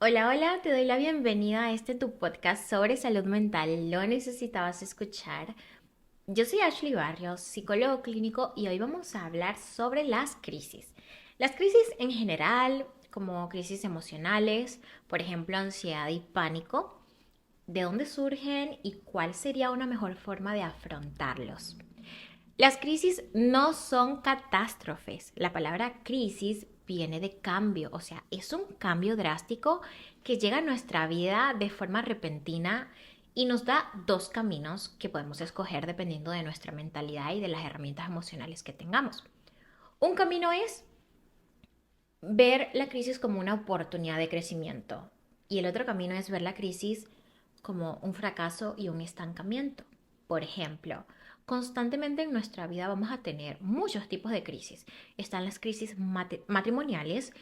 Hola, hola, te doy la bienvenida a este tu podcast sobre salud mental. Lo necesitabas escuchar. Yo soy Ashley Barrios, psicólogo clínico, y hoy vamos a hablar sobre las crisis. Las crisis en general, como crisis emocionales, por ejemplo, ansiedad y pánico, de dónde surgen y cuál sería una mejor forma de afrontarlos. Las crisis no son catástrofes. La palabra crisis viene de cambio, o sea, es un cambio drástico que llega a nuestra vida de forma repentina y nos da dos caminos que podemos escoger dependiendo de nuestra mentalidad y de las herramientas emocionales que tengamos. Un camino es ver la crisis como una oportunidad de crecimiento y el otro camino es ver la crisis como un fracaso y un estancamiento. Por ejemplo, constantemente en nuestra vida vamos a tener muchos tipos de crisis. Están las crisis matrimoniales,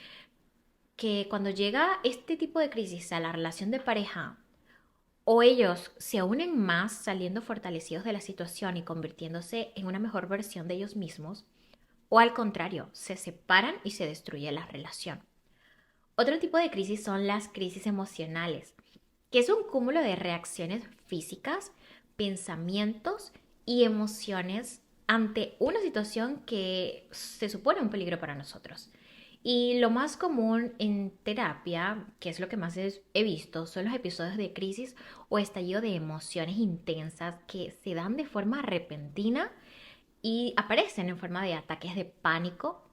que cuando llega este tipo de crisis a la relación de pareja, o ellos se unen más saliendo fortalecidos de la situación y convirtiéndose en una mejor versión de ellos mismos, o al contrario, se separan y se destruye la relación. Otro tipo de crisis son las crisis emocionales, que es un cúmulo de reacciones físicas, pensamientos y emociones ante una situación que se supone un peligro para nosotros. Y lo más común en terapia, que es lo que más he visto, son los episodios de crisis o estallido de emociones intensas que se dan de forma repentina y aparecen en forma de ataques de pánico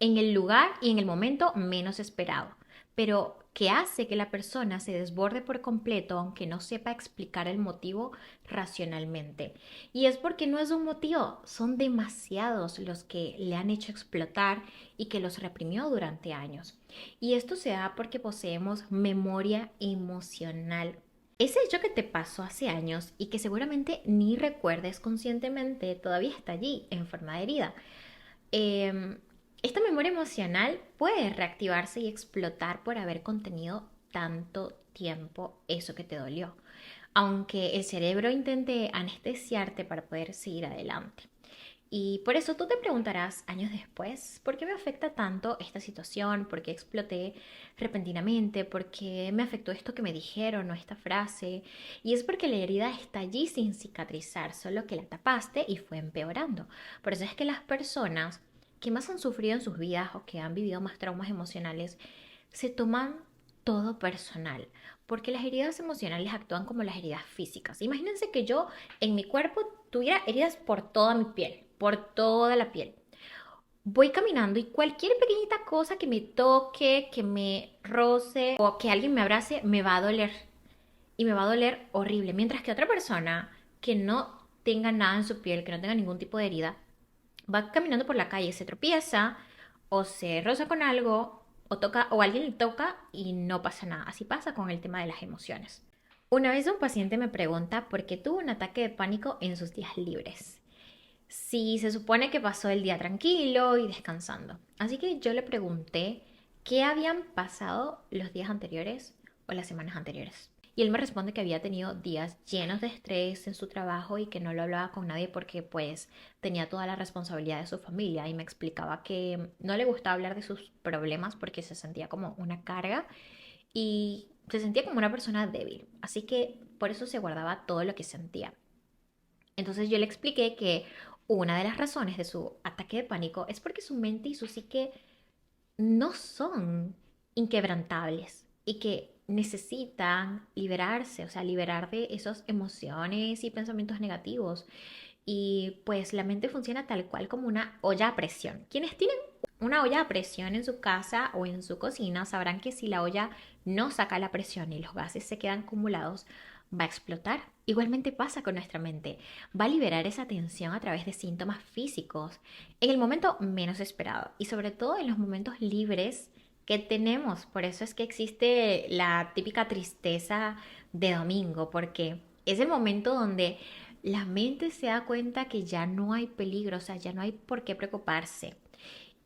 en el lugar y en el momento menos esperado, pero que hace que la persona se desborde por completo aunque no sepa explicar el motivo racionalmente. Y es porque no es un motivo, son demasiados los que le han hecho explotar y que los reprimió durante años. Y esto se da porque poseemos memoria emocional. Ese hecho que te pasó hace años y que seguramente ni recuerdes conscientemente todavía está allí en forma de herida. Eh, Esta memoria emocional puede reactivarse y explotar por haber contenido tanto tiempo eso que te dolió, aunque el cerebro intente anestesiarte para poder seguir adelante. Y por eso tú te preguntarás años después, ¿por qué me afecta tanto esta situación? ¿Por qué exploté repentinamente? ¿Por qué me afectó esto que me dijeron o esta frase? Y es porque la herida está allí sin cicatrizar, solo que la tapaste y fue empeorando. Por eso es que las personas que más han sufrido en sus vidas o que han vivido más traumas emocionales se toman todo personal, porque las heridas emocionales actúan como las heridas físicas. Imagínense que yo en mi cuerpo tuviera heridas por toda mi piel, por toda la piel. Voy caminando y cualquier pequeñita cosa que me toque, que me roce o que alguien me abrace, me va a doler. Y me va a doler horrible. Mientras que otra persona que no tenga nada en su piel, que no tenga ningún tipo de herida, va caminando por la calle, se tropieza o se roza con algo o toca o alguien le toca y no pasa nada. Así pasa con el tema de las emociones. Una vez un paciente me pregunta por qué tuvo un ataque de pánico en sus días libres. Si se supone que pasó el día tranquilo y descansando. Así que yo le pregunté qué habían pasado los días anteriores o las semanas anteriores. Y él me responde que había tenido días llenos de estrés en su trabajo y que no lo hablaba con nadie porque pues tenía toda la responsabilidad de su familia y me explicaba que no le gustaba hablar de sus problemas porque se sentía como una carga y se sentía como una persona débil. Así que por eso se guardaba todo lo que sentía. Entonces yo le expliqué que una de las razones de su ataque de pánico es porque su mente y su psique no son inquebrantables y que necesitan liberarse, o sea, liberar de esas emociones y pensamientos negativos. Y pues la mente funciona tal cual como una olla a presión. Quienes tienen una olla a presión en su casa o en su cocina sabrán que si la olla no saca la presión y los gases se quedan acumulados, va a explotar. Igualmente pasa con nuestra mente. Va a liberar esa tensión a través de síntomas físicos en el momento menos esperado y sobre todo en los momentos libres que tenemos. Por eso es que existe la típica tristeza de domingo, porque es el momento donde la mente se da cuenta que ya no hay peligro, o sea, ya no hay por qué preocuparse.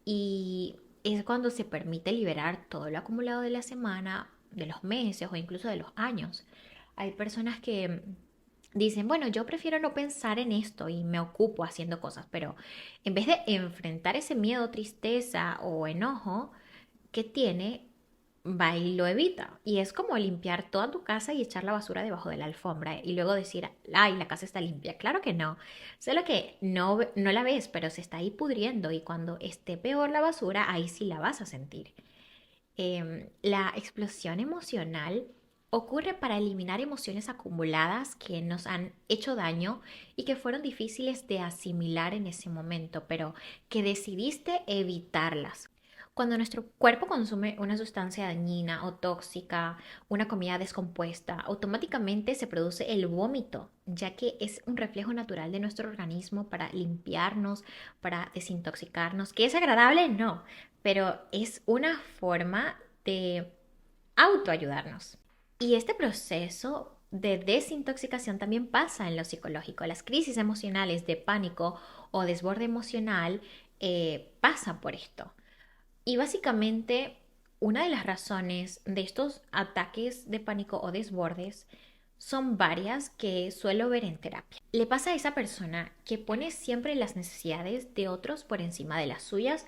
Y es cuando se permite liberar todo lo acumulado de la semana, de los meses o incluso de los años. Hay personas que dicen, bueno, yo prefiero no pensar en esto y me ocupo haciendo cosas, pero en vez de enfrentar ese miedo, tristeza o enojo que tiene, va y lo evita. Y es como limpiar toda tu casa y echar la basura debajo de la alfombra y luego decir, ay, la casa está limpia. Claro que no. Solo que no la ves, pero se está ahí pudriendo y cuando esté peor la basura, ahí sí la vas a sentir. La explosión emocional ocurre para eliminar emociones acumuladas que nos han hecho daño y que fueron difíciles de asimilar en ese momento, pero que decidiste evitarlas. Cuando nuestro cuerpo consume una sustancia dañina o tóxica, una comida descompuesta, automáticamente se produce el vómito, ya que es un reflejo natural de nuestro organismo para limpiarnos, para desintoxicarnos. ¿Que es agradable? No, pero es una forma de autoayudarnos. Y este proceso de desintoxicación también pasa en lo psicológico. Las crisis emocionales de pánico o desborde emocional pasan por esto. Y básicamente una de las razones de estos ataques de pánico o desbordes son varias que suelo ver en terapia. Le pasa a esa persona que pone siempre las necesidades de otros por encima de las suyas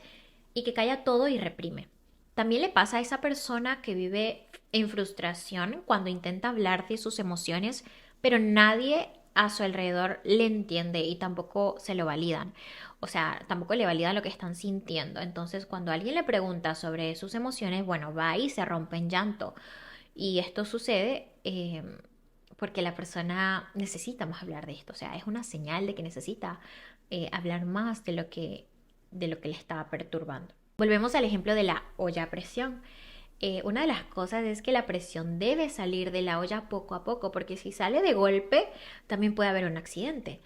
y que calla todo y reprime. También le pasa a esa persona que vive en frustración cuando intenta hablar de sus emociones, pero nadie a su alrededor le entiende y tampoco se lo validan. O sea, tampoco le validan lo que están sintiendo. Entonces, cuando alguien le pregunta sobre sus emociones, bueno, va y se rompe en llanto. Y esto sucede porque la persona necesita más hablar de esto. O sea, es una señal de que necesita hablar más de lo que le estaba perturbando. Volvemos al ejemplo de la olla a presión. Una de las cosas es que la presión debe salir de la olla poco a poco, porque si sale de golpe, también puede haber un accidente.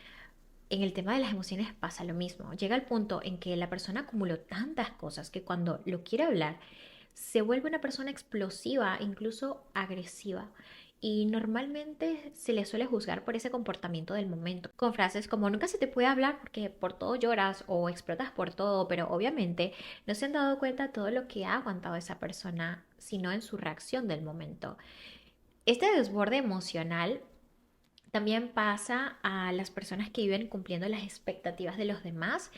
En el tema de las emociones pasa lo mismo. Llega el punto en que la persona acumuló tantas cosas que cuando lo quiere hablar, se vuelve una persona explosiva, incluso agresiva. Y normalmente se le suele juzgar por ese comportamiento del momento, con frases como nunca se te puede hablar porque por todo lloras o explotas por todo, pero obviamente no se han dado cuenta de todo lo que ha aguantado esa persona, sino en su reacción del momento. Este desborde emocional también pasa a las personas que viven cumpliendo las expectativas de los demás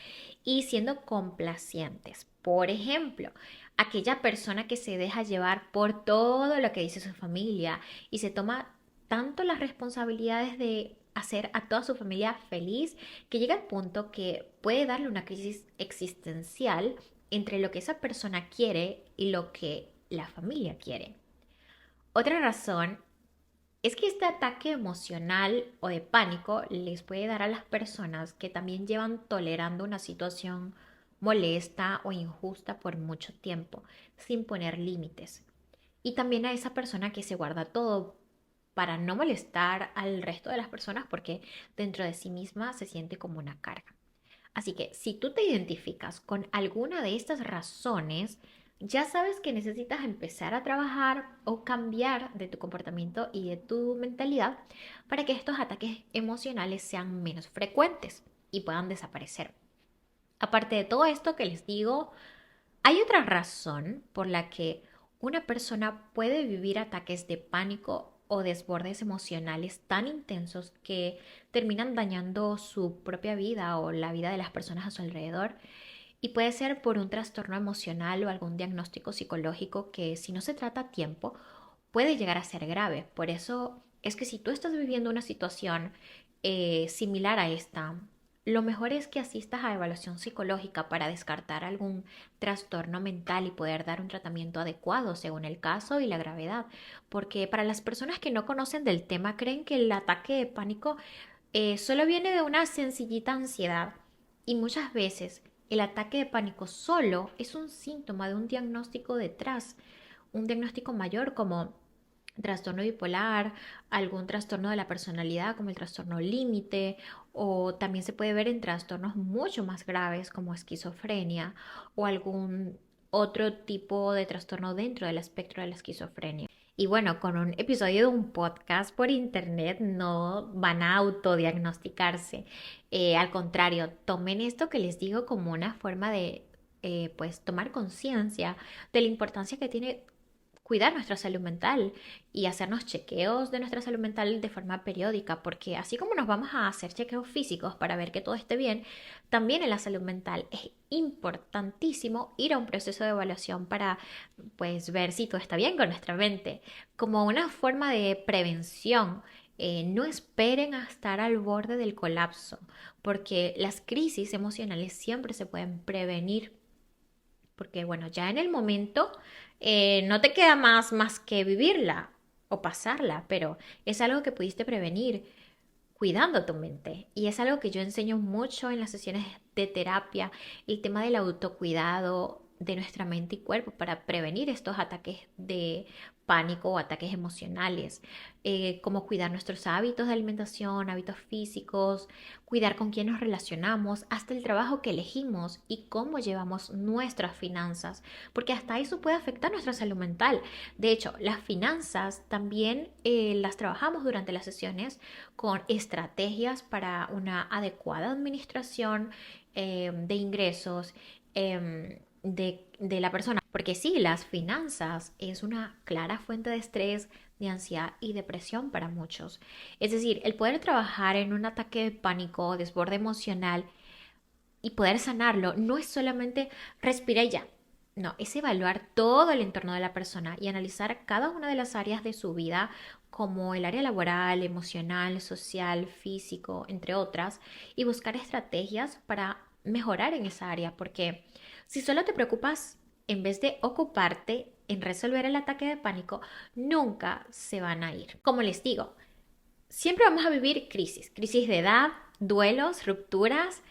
y siendo complacientes. Por ejemplo, aquella persona que se deja llevar por todo lo que dice su familia y se toma tanto las responsabilidades de hacer a toda su familia feliz que llega al punto que puede darle una crisis existencial entre lo que esa persona quiere y lo que la familia quiere. Otra razón es que este ataque emocional o de pánico les puede dar a las personas que también llevan tolerando una situación molesta o injusta por mucho tiempo, sin poner límites. Y también a esa persona que se guarda todo para no molestar al resto de las personas porque dentro de sí misma se siente como una carga. Así que si tú te identificas con alguna de estas razones, ya sabes que necesitas empezar a trabajar o cambiar de tu comportamiento y de tu mentalidad para que estos ataques emocionales sean menos frecuentes y puedan desaparecer. Aparte de todo esto que les digo, hay otra razón por la que una persona puede vivir ataques de pánico o desbordes emocionales tan intensos que terminan dañando su propia vida o la vida de las personas a su alrededor. Y puede ser por un trastorno emocional o algún diagnóstico psicológico que si no se trata a tiempo puede llegar a ser grave. Por eso es que si tú estás viviendo una situación similar a esta, lo mejor es que asistas a evaluación psicológica para descartar algún trastorno mental y poder dar un tratamiento adecuado según el caso y la gravedad. Porque para las personas que no conocen del tema creen que el ataque de pánico solo viene de una sencillita ansiedad y muchas veces el ataque de pánico solo es un síntoma de un diagnóstico detrás, un diagnóstico mayor como trastorno bipolar, algún trastorno de la personalidad como el trastorno límite o también se puede ver en trastornos mucho más graves como esquizofrenia o algún otro tipo de trastorno dentro del espectro de la esquizofrenia. Y bueno, con un episodio de un podcast por internet no van a autodiagnosticarse. Al contrario, tomen esto que les digo como una forma de pues tomar conciencia de la importancia que tiene cuidar nuestra salud mental y hacernos chequeos de nuestra salud mental de forma periódica, porque así como nos vamos a hacer chequeos físicos para ver que todo esté bien, también en la salud mental es importantísimo ir a un proceso de evaluación para pues ver si todo está bien con nuestra mente, como una forma de prevención. No esperen a estar al borde del colapso, porque las crisis emocionales siempre se pueden prevenir, porque bueno, ya en el momento no te queda más que vivirla o pasarla, pero es algo que pudiste prevenir cuidando tu mente. Y es algo que yo enseño mucho en las sesiones de terapia, el tema del autocuidado de nuestra mente y cuerpo para prevenir estos ataques de pánico o ataques emocionales, como cuidar nuestros hábitos de alimentación, hábitos físicos, cuidar con quién nos relacionamos, hasta el trabajo que elegimos y cómo llevamos nuestras finanzas, porque hasta eso puede afectar nuestra salud mental. De hecho, las finanzas también las trabajamos durante las sesiones con estrategias para una adecuada administración de ingresos de la persona. Porque sí, las finanzas es una clara fuente de estrés, de ansiedad y depresión para muchos. Es decir, el poder trabajar en un ataque de pánico, desborde emocional y poder sanarlo no es solamente respirar y ya. No, es evaluar todo el entorno de la persona y analizar cada una de las áreas de su vida, como el área laboral, emocional, social, físico, entre otras, y buscar estrategias para mejorar en esa área, porque si solo te preocupas en vez de ocuparte en resolver el ataque de pánico, nunca se van a ir. Como les digo, siempre vamos a vivir crisis de edad, duelos, rupturas,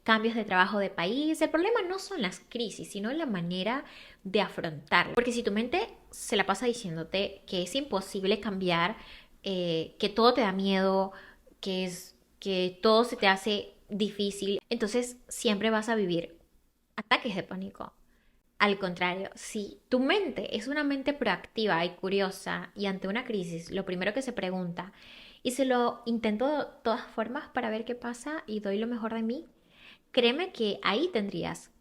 cambios de trabajo de país. El problema no son las crisis, sino la manera de afrontarlas. Porque si tu mente se la pasa diciéndote que es imposible cambiar, que todo te da miedo, que todo se te hace difícil, entonces siempre vas a vivir ataques de pánico. Al contrario, si tu mente es una mente proactiva y curiosa y ante una crisis, lo primero que se pregunta, y se lo intento de todas formas para ver qué pasa y doy lo mejor de mí, créeme que ahí tendrías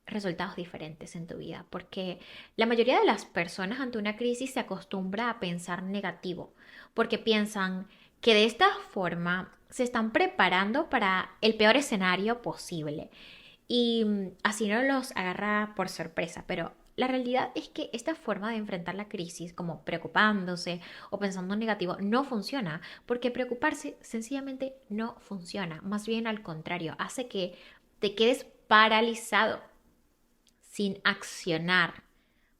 resultados diferentes en tu vida, porque la mayoría de las personas ante una crisis se acostumbra a pensar negativo, porque piensan que de esta forma se están preparando para el peor escenario posible y así no los agarra por sorpresa, pero la realidad es que esta forma de enfrentar la crisis, como preocupándose o pensando en negativo, no funciona, porque preocuparse sencillamente no funciona, más bien al contrario, hace que te quedes paralizado, sin accionar,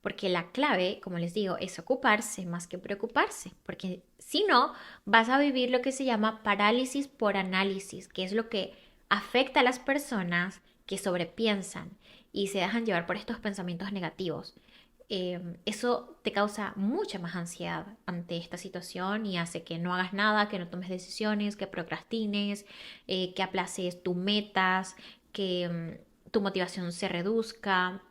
porque la clave, como les digo, es ocuparse más que preocuparse, porque si no, vas a vivir lo que se llama parálisis por análisis, que es lo que afecta a las personas que sobrepiensan y se dejan llevar por estos pensamientos negativos. Eso te causa mucha más ansiedad ante esta situación y hace que no hagas nada, que no tomes decisiones, que procrastines, que aplaces tus metas, que tu motivación se reduzca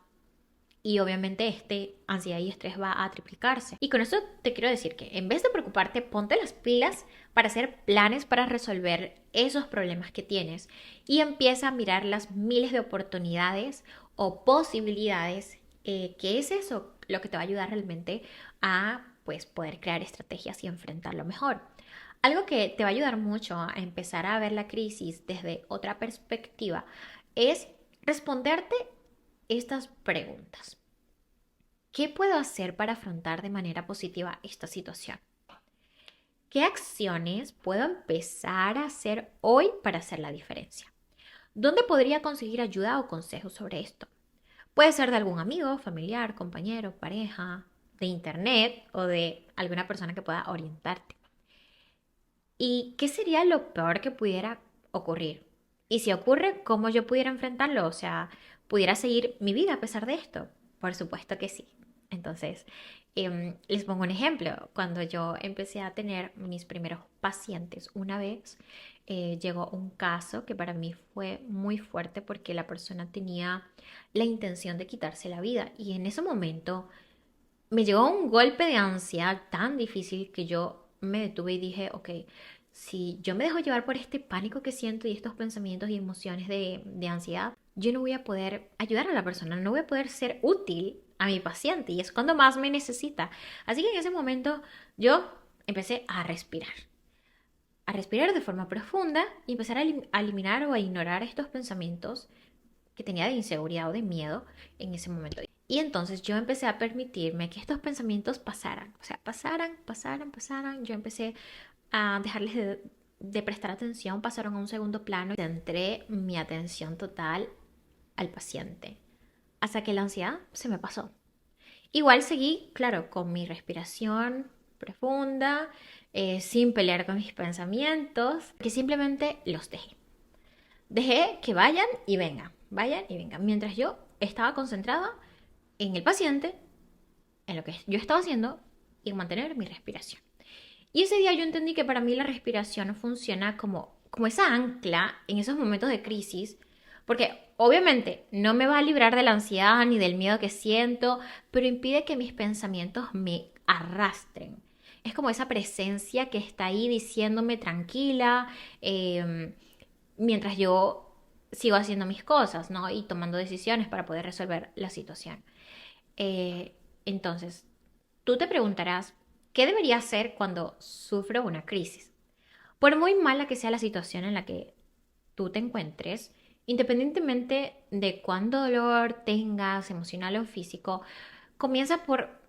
y obviamente ansiedad y estrés va a triplicarse. Y con esto te quiero decir que en vez de preocuparte, ponte las pilas para hacer planes para resolver esos problemas que tienes y empieza a mirar las miles de oportunidades o posibilidades, que es eso lo que te va a ayudar realmente a pues poder crear estrategias y enfrentarlo mejor. Algo que te va a ayudar mucho a empezar a ver la crisis desde otra perspectiva es responderte estas preguntas. ¿Qué puedo hacer para afrontar de manera positiva esta situación? ¿Qué acciones puedo empezar a hacer hoy para hacer la diferencia? ¿Dónde podría conseguir ayuda o consejos sobre esto? Puede ser de algún amigo, familiar, compañero, pareja, de internet o de alguna persona que pueda orientarte. ¿Y qué sería lo peor que pudiera ocurrir? Y si ocurre, ¿cómo yo pudiera enfrentarlo? O sea, ¿pudiera seguir mi vida a pesar de esto? Por supuesto que sí. Entonces, les pongo un ejemplo. Cuando yo empecé a tener mis primeros pacientes, una vez llegó un caso que para mí fue muy fuerte porque la persona tenía la intención de quitarse la vida. Y en ese momento me llegó un golpe de ansiedad tan difícil que yo me detuve y dije, ok, si yo me dejo llevar por este pánico que siento y estos pensamientos y emociones de ansiedad, yo no voy a poder ayudar a la persona, no voy a poder ser útil a mi paciente y es cuando más me necesita. Así que en ese momento yo empecé a respirar de forma profunda y empezar a eliminar o a ignorar estos pensamientos que tenía de inseguridad o de miedo en ese momento. Y entonces yo empecé a permitirme que estos pensamientos pasaran, o sea, pasaran. Yo empecé a dejarles de prestar atención, pasaron a un segundo plano y centré mi atención total al paciente hasta que la ansiedad se me pasó. Igual seguí, claro, con mi respiración profunda, sin pelear con mis pensamientos, que simplemente los dejé. Dejé que vayan y vengan, mientras yo estaba concentrada en el paciente, en lo que yo estaba haciendo y en mantener mi respiración. Y ese día yo entendí que para mí la respiración funciona como esa ancla en esos momentos de crisis, porque obviamente no me va a librar de la ansiedad ni del miedo que siento, pero impide que mis pensamientos me arrastren. Es como esa presencia que está ahí diciéndome tranquila, mientras yo sigo haciendo mis cosas, ¿no? Y tomando decisiones para poder resolver la situación. Eh, entonces, tú te preguntarás, ¿qué debería hacer cuando sufro una crisis? Por muy mala que sea la situación en la que tú te encuentres, independientemente de cuánto dolor tengas, emocional o físico, comienza por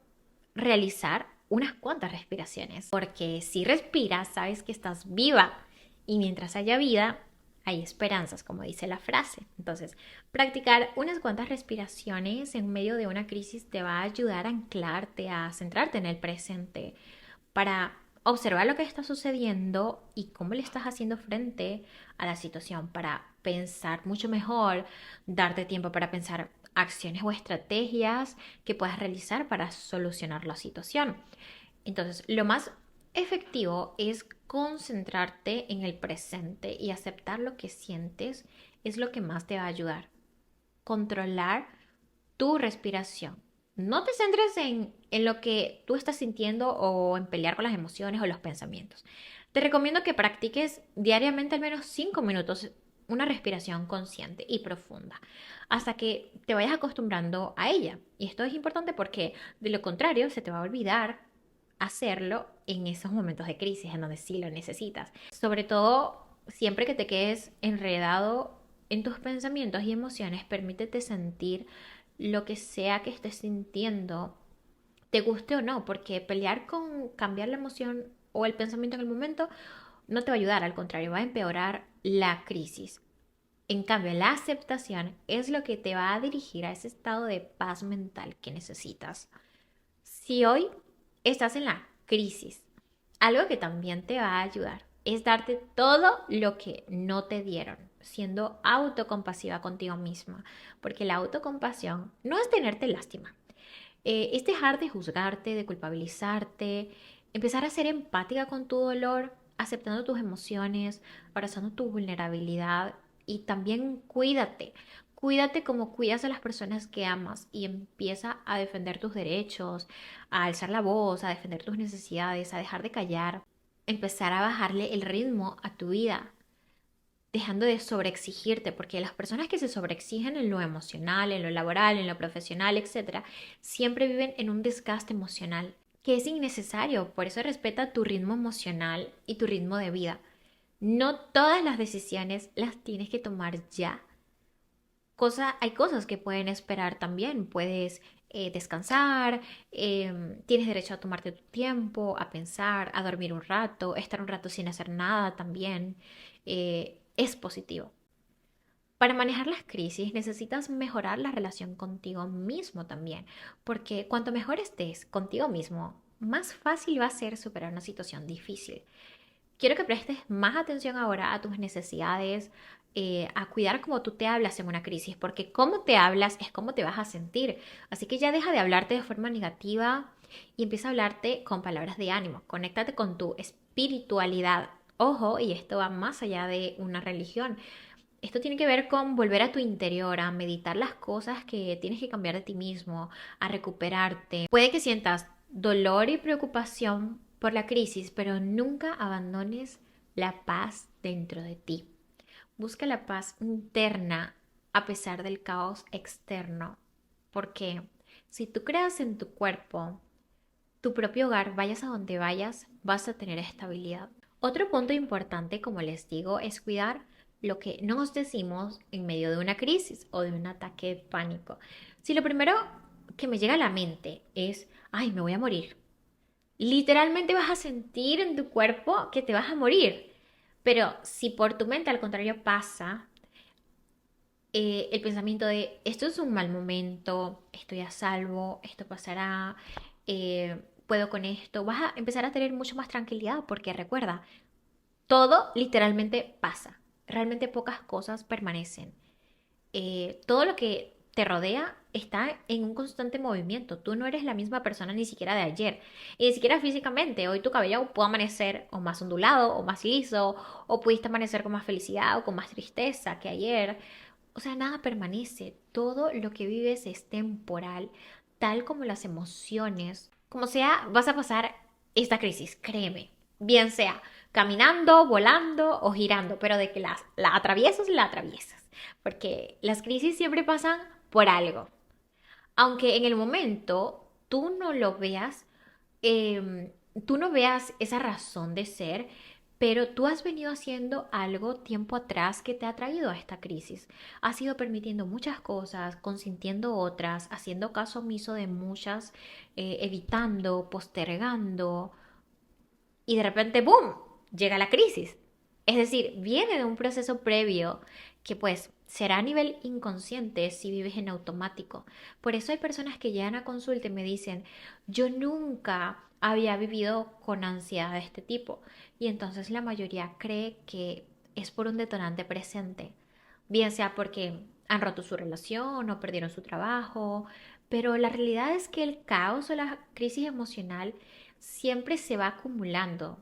realizar unas cuantas respiraciones. Porque si respiras, sabes que estás viva y mientras haya vida, hay esperanzas, como dice la frase. Entonces, practicar unas cuantas respiraciones en medio de una crisis te va a ayudar a anclarte, a centrarte en el presente, para observar lo que está sucediendo y cómo le estás haciendo frente a la situación, para pensar mucho mejor, darte tiempo para pensar acciones o estrategias que puedas realizar para solucionar la situación. Entonces, lo más efectivo es concentrarte en el presente y aceptar lo que sientes es lo que más te va a ayudar. Controlar tu respiración. No te centres en lo que tú estás sintiendo o en pelear con las emociones o los pensamientos. Te recomiendo que practiques diariamente al menos 5 minutos una respiración consciente y profunda hasta que te vayas acostumbrando a ella. Y esto es importante porque de lo contrario se te va a olvidar hacerlo en esos momentos de crisis en donde sí lo necesitas. Sobre todo, siempre que te quedes enredado en tus pensamientos y emociones, permítete sentir lo que sea que estés sintiendo, te guste o no, porque pelear con cambiar la emoción o el pensamiento en el momento no te va a ayudar, al contrario, va a empeorar la crisis. En cambio, la aceptación es lo que te va a dirigir a ese estado de paz mental que necesitas. Si hoy estás en la crisis, algo que también te va a ayudar es darte todo lo que no te dieron, siendo autocompasiva contigo misma, porque la autocompasión no es tenerte lástima, es dejar de juzgarte, de culpabilizarte, empezar a ser empática con tu dolor, aceptando tus emociones, abrazando tu vulnerabilidad y también cuídate. Cuídate como cuidas a las personas que amas y empieza a defender tus derechos, a alzar la voz, a defender tus necesidades, a dejar de callar, empezar a bajarle el ritmo a tu vida, dejando de sobreexigirte, porque las personas que se sobreexigen en lo emocional, en lo laboral, en lo profesional, etcétera, siempre viven en un desgaste emocional que es innecesario. Por eso respeta tu ritmo emocional y tu ritmo de vida. No todas las decisiones las tienes que tomar ya. Hay cosas que pueden esperar también. Puedes descansar, tienes derecho a tomarte tu tiempo, a pensar, a dormir un rato, estar un rato sin hacer nada también. Es positivo. Para manejar las crisis necesitas mejorar la relación contigo mismo también, porque cuanto mejor estés contigo mismo, más fácil va a ser superar una situación difícil. Quiero que prestes más atención ahora a tus necesidades, a cuidar cómo tú te hablas en una crisis, porque cómo te hablas es cómo te vas a sentir. Así que ya deja de hablarte de forma negativa y empieza a hablarte con palabras de ánimo. Conéctate con tu espiritualidad. Ojo, y esto va más allá de una religión. Esto tiene que ver con volver a tu interior, a meditar las cosas que tienes que cambiar de ti mismo, a recuperarte. Puede que sientas dolor y preocupación por la crisis, pero nunca abandones la paz dentro de ti. Busca la paz interna a pesar del caos externo, porque Si tú creas en tu cuerpo, tu propio hogar, vayas a donde vayas, vas a tener estabilidad. Otro punto importante, como les digo, es cuidar lo que nos decimos en medio de una crisis o de un ataque de pánico. Si lo primero que me llega a la mente es, ay, me voy a morir, literalmente vas a sentir en tu cuerpo que te vas a morir. Pero si por tu mente al contrario pasa el pensamiento de esto es un mal momento, estoy a salvo, esto pasará, puedo con esto, vas a empezar a tener mucho más tranquilidad porque recuerda, todo literalmente pasa. Realmente pocas cosas permanecen. Todo lo que te rodea está en un constante movimiento. Tú no eres la misma persona ni siquiera de ayer. Y ni siquiera físicamente. Hoy tu cabello puede amanecer o más ondulado o más liso. O pudiste amanecer con más felicidad o con más tristeza que ayer. O sea, nada permanece. Todo lo que vives es temporal. Tal como las emociones. Como sea, vas a pasar esta crisis, créeme. Bien sea caminando, volando o girando. Pero de que la atraviesas, la atraviesas. Porque las crisis siempre pasan por algo. Aunque en el momento tú no lo veas, tú no veas esa razón de ser, pero tú has venido haciendo algo tiempo atrás que te ha traído a esta crisis. Has ido permitiendo muchas cosas, consintiendo otras, haciendo caso omiso de muchas, evitando, postergando y de repente, ¡boom!, llega la crisis. Es decir, viene de un proceso previo que pues será a nivel inconsciente si vives en automático. Por eso hay personas que llegan a consulta y me dicen, yo nunca había vivido con ansiedad de este tipo. Y entonces la mayoría cree que es por un detonante presente. Bien sea porque han roto su relación o perdieron su trabajo. Pero la realidad es que el caos o la crisis emocional siempre se va acumulando.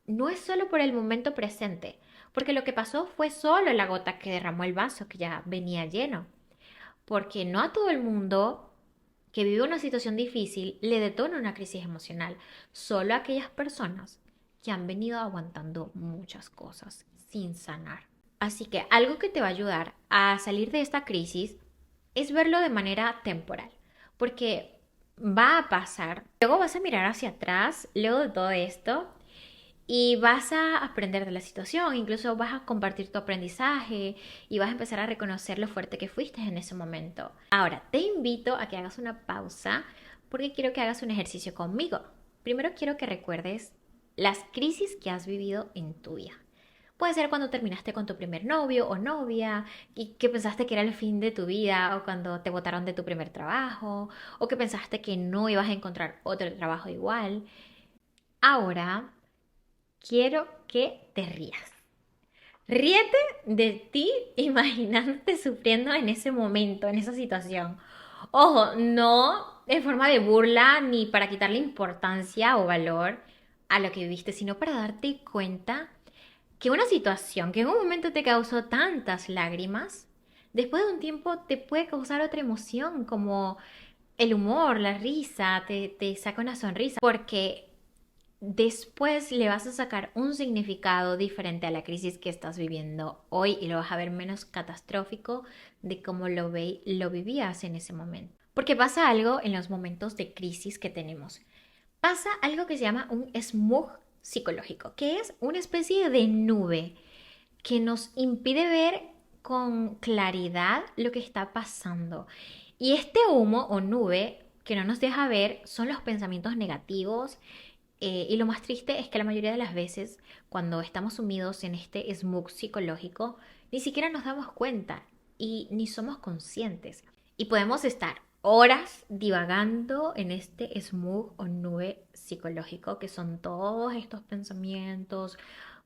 No es solo por el momento presente, porque lo que pasó fue solo la gota que derramó el vaso que ya venía lleno. Porque no a todo el mundo que vive una situación difícil le detona una crisis emocional, solo a aquellas personas que han venido aguantando muchas cosas sin sanar. Así que algo que te va a ayudar a salir de esta crisis es verlo de manera temporal, porque va a pasar. Luego vas a mirar hacia atrás, luego de todo esto, y vas a aprender de la situación, incluso vas a compartir tu aprendizaje y vas a empezar a reconocer lo fuerte que fuiste en ese momento. Ahora, te invito a que hagas una pausa porque quiero que hagas un ejercicio conmigo. Primero quiero que recuerdes las crisis que has vivido en tu vida. Puede ser cuando terminaste con tu primer novio o novia y que pensaste que era el fin de tu vida, o cuando te botaron de tu primer trabajo, o que pensaste que no ibas a encontrar otro trabajo igual. Ahora quiero que te rías. Ríete de ti imaginándote sufriendo en ese momento, en esa situación. Ojo, no en forma de burla ni para quitarle importancia o valor a lo que viviste, sino para darte cuenta que una situación que en un momento te causó tantas lágrimas, después de un tiempo te puede causar otra emoción, como el humor, la risa, te saca una sonrisa, porque después le vas a sacar un significado diferente a la crisis que estás viviendo hoy y lo vas a ver menos catastrófico de cómo lo vivías en ese momento. Porque pasa algo en los momentos de crisis que tenemos. Pasa algo que se llama un smog psicológico, que es una especie de nube que nos impide ver con claridad lo que está pasando. Y este humo o nube que no nos deja ver son los pensamientos negativos. Y lo más triste es que la mayoría de las veces cuando estamos sumidos en este smog psicológico, ni siquiera nos damos cuenta y ni somos conscientes. Y podemos estar horas divagando en este smog o nube psicológico, que son todos estos pensamientos,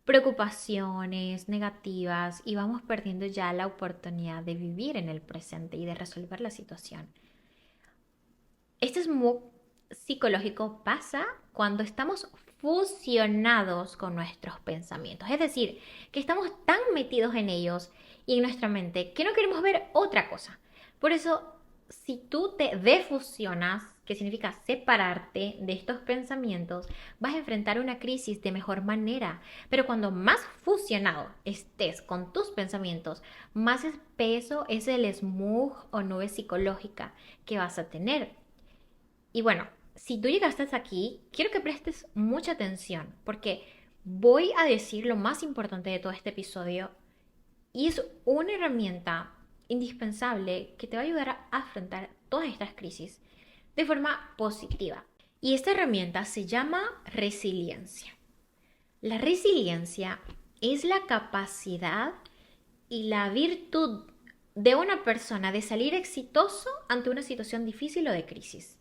preocupaciones negativas, y vamos perdiendo ya la oportunidad de vivir en el presente y de resolver la situación. Este smog psicológico pasa cuando estamos fusionados con nuestros pensamientos, es decir, que estamos tan metidos en ellos y en nuestra mente que no queremos ver otra cosa. Por eso, si tú te defusionas, que significa separarte de estos pensamientos, vas a enfrentar una crisis de mejor manera. Pero cuando más fusionado estés con tus pensamientos, más espeso es el smog o nube psicológica que vas a tener. Y bueno, si tú llegaste hasta aquí, quiero que prestes mucha atención porque voy a decir lo más importante de todo este episodio y es una herramienta indispensable que te va a ayudar a afrontar todas estas crisis de forma positiva. Y esta herramienta se llama resiliencia. La resiliencia es la capacidad y la virtud de una persona de salir exitoso ante una situación difícil o de crisis.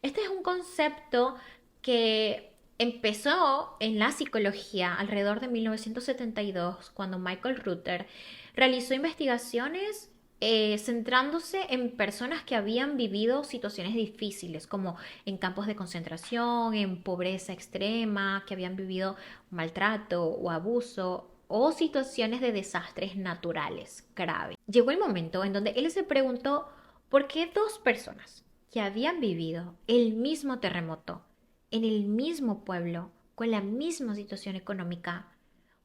Este es un concepto que empezó en la psicología alrededor de 1972, cuando Michael Ruther realizó investigaciones centrándose en personas que habían vivido situaciones difíciles, como en campos de concentración, en pobreza extrema, que habían vivido maltrato o abuso o situaciones de desastres naturales graves. Llegó el momento en donde él se preguntó por qué dos personas que habían vivido el mismo terremoto, en el mismo pueblo, con la misma situación económica,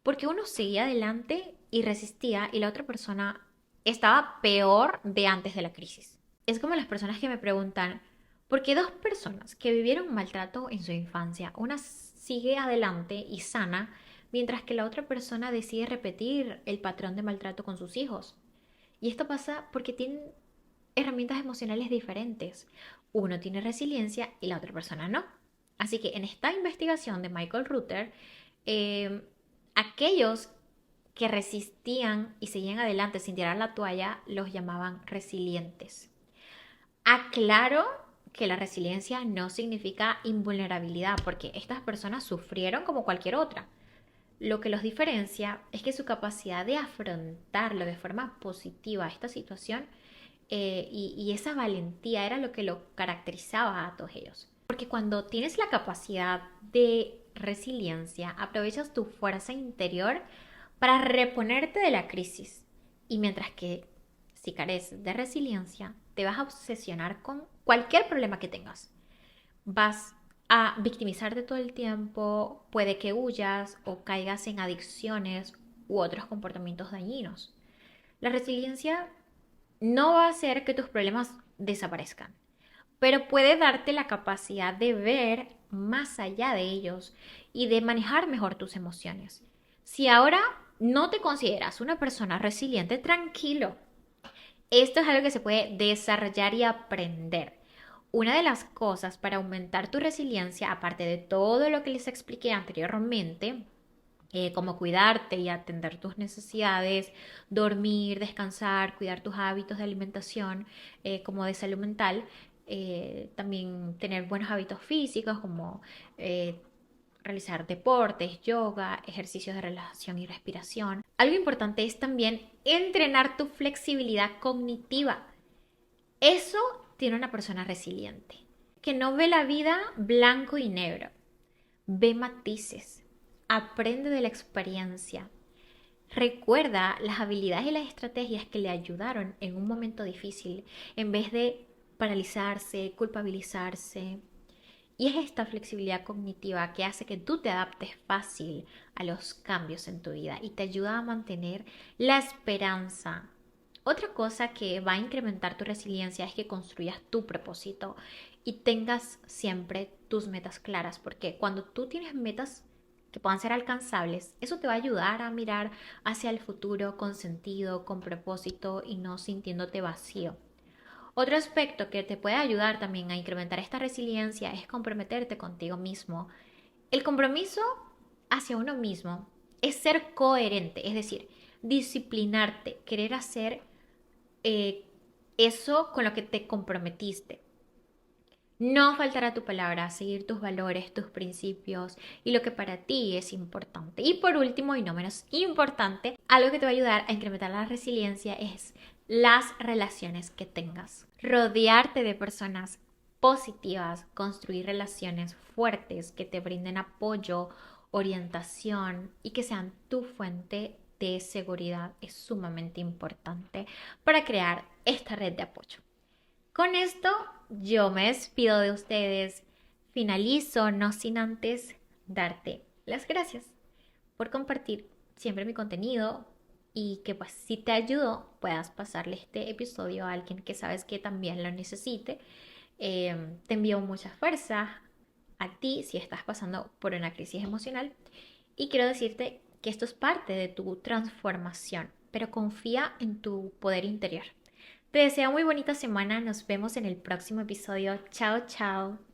porque uno seguía adelante y resistía y la otra persona estaba peor de antes de la crisis. Es como las personas que me preguntan, ¿por qué dos personas que vivieron maltrato en su infancia, una sigue adelante y sana, mientras que la otra persona decide repetir el patrón de maltrato con sus hijos? Y esto pasa porque tienen herramientas emocionales diferentes. Uno tiene resiliencia y la otra persona no. Así que en esta investigación de Michael Ruther, eh, aquellos que resistían y seguían adelante sin tirar la toalla los llamaban resilientes. Aclaro que la resiliencia no significa invulnerabilidad, porque estas personas sufrieron como cualquier otra. Lo que los diferencia es que su capacidad de afrontarlo de forma positiva esta situación y esa valentía era lo que lo caracterizaba a todos ellos. Porque cuando tienes la capacidad de resiliencia, aprovechas tu fuerza interior para reponerte de la crisis. Y mientras que si careces de resiliencia, te vas a obsesionar con cualquier problema que tengas. Vas a victimizarte todo el tiempo, puede que huyas o caigas en adicciones u otros comportamientos dañinos. La resiliencia no va a hacer que tus problemas desaparezcan, pero puede darte la capacidad de ver más allá de ellos y de manejar mejor tus emociones. Si ahora no te consideras una persona resiliente, tranquilo. Esto es algo que se puede desarrollar y aprender. Una de las cosas para aumentar tu resiliencia, aparte de todo lo que les expliqué anteriormente, como cuidarte y atender tus necesidades, dormir, descansar, cuidar tus hábitos de alimentación, como de salud mental, también tener buenos hábitos físicos como realizar deportes, yoga, ejercicios de relajación y respiración. Algo importante es también entrenar tu flexibilidad cognitiva. Eso tiene una persona resiliente, que no ve la vida blanco y negro, ve matices, aprende de la experiencia, recuerda las habilidades y las estrategias que le ayudaron en un momento difícil, en vez de paralizarse, culpabilizarse. Y es esta flexibilidad cognitiva que hace que tú te adaptes fácil a los cambios en tu vida y te ayuda a mantener la esperanza. Otra cosa que va a incrementar tu resiliencia es que construyas tu propósito y tengas siempre tus metas claras, porque cuando tú tienes metas que puedan ser alcanzables, eso te va a ayudar a mirar hacia el futuro con sentido, con propósito y no sintiéndote vacío. Otro aspecto que te puede ayudar también a incrementar esta resiliencia es comprometerte contigo mismo. El compromiso hacia uno mismo es ser coherente, es decir, disciplinarte, querer hacer eh, eso con lo que te comprometiste. No faltar a tu palabra, seguir tus valores, tus principios y lo que para ti es importante. Y por último, y no menos importante, algo que te va a ayudar a incrementar la resiliencia es las relaciones que tengas. Rodearte de personas positivas, construir relaciones fuertes que te brinden apoyo, orientación y que sean tu fuente de seguridad es sumamente importante para crear esta red de apoyo. Con esto yo me despido de ustedes. Finalizo, no sin antes darte las gracias por compartir siempre mi contenido y que pues si te ayudó puedas pasarle este episodio a alguien que sabes que también lo necesite. Te envío mucha fuerza a ti si estás pasando por una crisis emocional y quiero decirte que esto es parte de tu transformación, pero confía en tu poder interior. Te deseo muy bonita semana, nos vemos en el próximo episodio. Chao, chao.